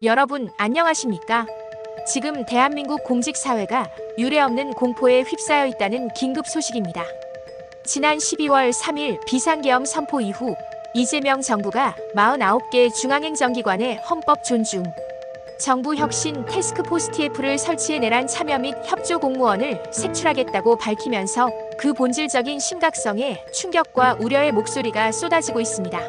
여러분 안녕하십니까? 지금 대한민국 공직사회가 유례없는 공포에 휩싸여 있다는 긴급 소식입니다. 지난 12월 3일 비상계엄 선포 이후 이재명 정부가 49개 중앙행정기관의 헌법 존중, 정부 혁신 태스크포스 TF를 설치해 내란 참여 및 협조 공무원을 색출하겠다고 밝히면서 그 본질적인 심각성에 충격과 우려의 목소리가 쏟아지고 있습니다.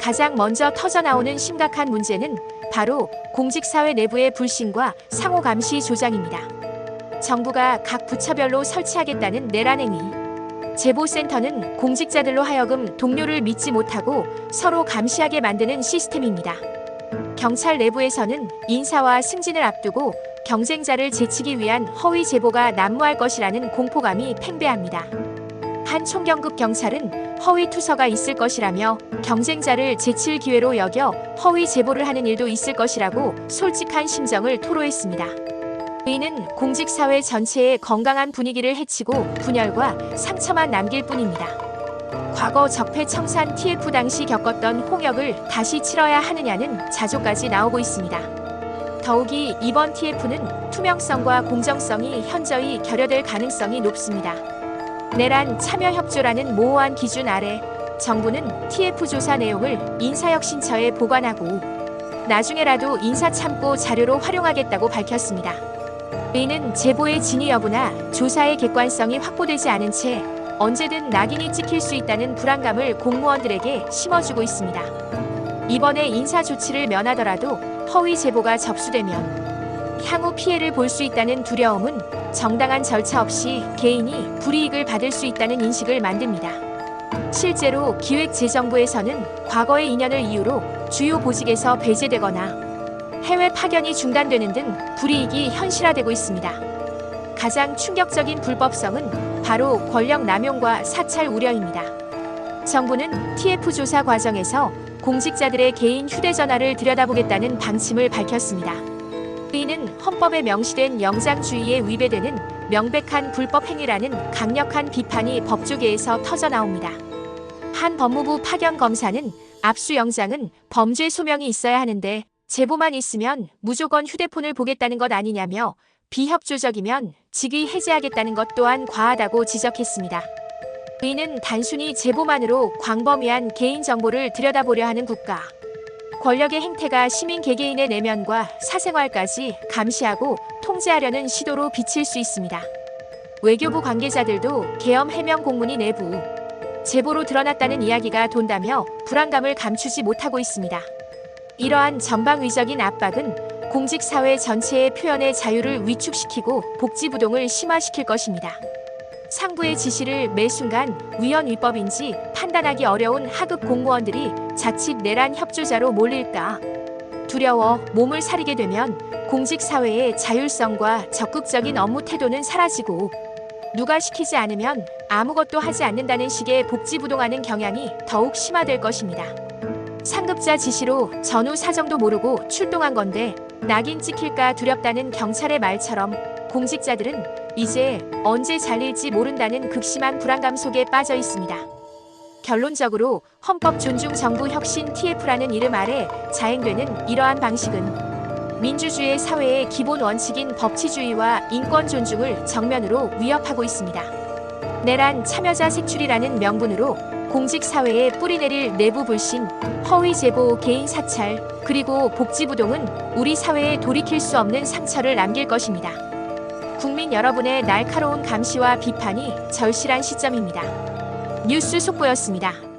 가장 먼저 터져나오는 심각한 문제는 바로 공직사회 내부의 불신과 상호감시 조장입니다. 정부가 각 부처별로 설치하겠다는 내란 행위, 제보센터는 공직자들로 하여금 동료를 믿지 못하고 서로 감시하게 만드는 시스템입니다. 경찰 내부에서는 인사와 승진을 앞두고 경쟁자를 제치기 위한 허위 제보가 난무할 것이라는 공포감이 팽배합니다. 한 총경급 경찰은 허위 투서가 있을 것이라며 경쟁자를 제칠 기회로 여겨 허위 제보를 하는 일도 있을 것이라고 솔직한 심정을 토로했습니다. 이는 공직사회 전체의 건강한 분위기를 해치고 분열과 상처만 남길 뿐입니다. 과거 적폐청산 TF 당시 겪었던 홍역을 다시 치러야 하느냐는 자조까지 나오고 있습니다. 더욱이 이번 TF는 투명성과 공정성이 현저히 결여될 가능성이 높습니다. 내란 참여협조라는 모호한 기준 아래 정부는 TF 조사 내용을 인사혁신처에 보관하고 나중에라도 인사참고 자료로 활용하겠다고 밝혔습니다. 이는 제보의 진위 여부나 조사의 객관성이 확보되지 않은 채 언제든 낙인이 찍힐 수 있다는 불안감을 공무원들에게 심어주고 있습니다. 이번에 인사 조치를 면하더라도 허위 제보가 접수되면 향후 피해를 볼 수 있다는 두려움은 정당한 절차 없이 개인이 불이익을 받을 수 있다는 인식을 만듭니다. 실제로 기획재정부에서는 과거의 인연을 이유로 주요 보직에서 배제되거나 해외 파견이 중단되는 등 불이익이 현실화되고 있습니다. 가장 충격적인 불법성은 바로 권력 남용과 사찰 우려입니다. 정부는 TF 조사 과정에서 공직자들의 개인 휴대전화를 들여다보겠다는 방침을 밝혔습니다. 이는 헌법에 명시된 영장주의에 위배되는 명백한 불법 행위라는 강력한 비판이 법조계에서 터져나옵니다. 한 법무부 파견 검사는 압수영장은 범죄 소명이 있어야 하는데 제보만 있으면 무조건 휴대폰을 보겠다는 것 아니냐며 비협조적이면 직위 해제하겠다는 것 또한 과하다고 지적했습니다. 이는 단순히 제보만으로 광범위한 개인정보를 들여다보려 하는 국가, 권력의 행태가 시민 개개인의 내면과 사생활까지 감시하고 통제하려는 시도로 비칠 수 있습니다. 외교부 관계자들도 계엄 해명 공문이 내부 제보로 드러났다는 이야기가 돈다며 불안감을 감추지 못하고 있습니다. 이러한 전방위적인 압박은 공직사회 전체의 표현의 자유를 위축시키고 복지부동을 심화시킬 것입니다. 상부의 지시를 매 순간 위헌위법인지 판단하기 어려운 하급 공무원들이 자칫 내란 협조자로 몰릴까 두려워 몸을 사리게 되면 공직사회의 자율성과 적극적인 업무 태도는 사라지고 누가 시키지 않으면 아무것도 하지 않는다는 식의 복지부동하는 경향이 더욱 심화될 것입니다. 상급자 지시로 전후 사정도 모르고 출동한 건데 낙인 찍힐까 두렵다는 경찰의 말처럼 공직자들은 이제 언제 잘릴지 모른다는 극심한 불안감 속에 빠져 있습니다. 결론적으로 헌법 존중 정부 혁신 TF라는 이름 아래 자행되는 이러한 방식은 민주주의 사회의 기본 원칙인 법치주의와 인권 존중을 정면으로 위협하고 있습니다. 내란 참여자 색출이라는 명분으로 공직사회에 뿌리내릴 내부 불신, 허위 제보, 개인 사찰, 그리고 복지부동은 우리 사회에 돌이킬 수 없는 상처를 남길 것입니다. 국민 여러분의 날카로운 감시와 비판이 절실한 시점입니다. 뉴스 속보였습니다.